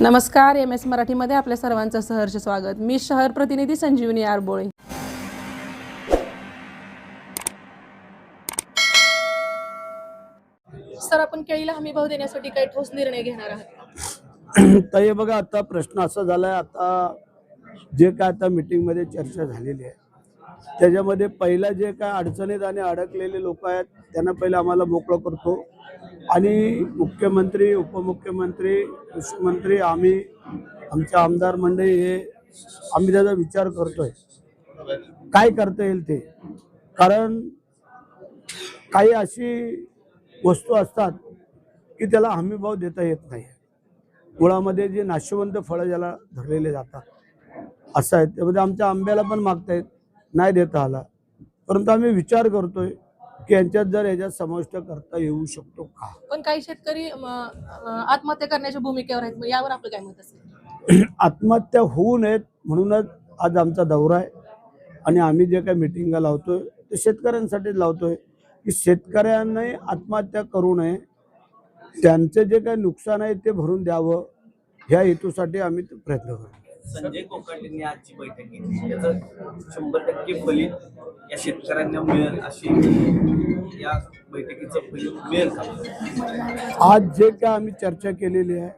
नमस्कार, MS मराठीमध्ये आपल्या सर्वांचं सहर्ष स्वागत। मी शहर प्रतिनिधी संजीवनी आरबोळे। सर, आपण केळीला हमी भाव देण्यासाठी काही ठोस निर्णय घेणार आहात? तर हे बघा, आता प्रश्न असा झालाय, आता जे काय आता मीटिंग मध्ये चर्चा झालेली आहे त्याच्यामध्ये पहिला जे काय अडचणीत आणि अडकलेले लोक आहेत त्यांना पहिला आम्हाला मोकळं करतो आणि मुख्यमंत्री, उपमुख्यमंत्री, कृषी मंत्री, आमचे आमदार मंडळी हे आम्ही त्याचा विचार करतोय काय करता येईल ते। कारण काही अशी वस्तू असतात की त्याला हमी भाव देता येत नाही। गुळामध्ये जे नाशवंत फळं ज्याला धरलेले जातात असं आहे। त्यामध्ये आमच्या आंब्याला पण मागतायत, नाही देता आला, परंतु आम्ही विचार करतोय की यांच्यात जर याच्यात समाविष्ट करता येऊ शकतो का। पण काही शेतकरी आत्महत्या करण्याच्या भूमिकेवर आहेत, यावर आपलं काय मत असेल? आत्महत्या होऊ नयेत म्हणूनच आज आमचा दौरा आहे आणि आम्ही जे काही मीटिंगा लावतोय ते शेतकऱ्यांसाठी लावतोय की शेतकऱ्यांनी आत्महत्या करू नये, त्यांचे जे काही नुकसान आहे ते भरून द्यावं, ह्या हेतूसाठी आम्ही प्रयत्न करतो। संजय कोकाटेंनी आजची बैठक घेतली, त्याचं 100% फलित या शेतकऱ्यांना मिळेल, अशी या बैठकीचं फलित मिळेल का? आज जे काय आम्ही चर्चा केलेली आहे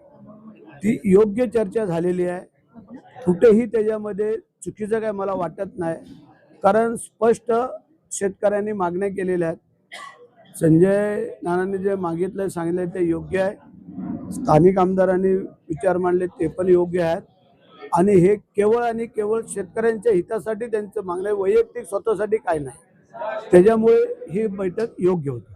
ती योग्य चर्चा झालेली आहे, कुठेही त्याच्यामध्ये चुकीचं काय मला वाटत नाही। कारण स्पष्ट शेतकऱ्यांनी मागण्या केलेल्या आहेत। संजय नानांनी जे मागितलं सांगितलं ते योग्य आहे, स्थानिक आमदारांनी विचार मांडले ते पण योग्य आहेत आणि हे केवळ आणि केवळ शेतकऱ्यांच्या हितासाठी त्यांचं मागणं, वैयक्तिक स्वतःसाठी काय नाही, त्याच्यामुळे ही बैठक योग्य होती।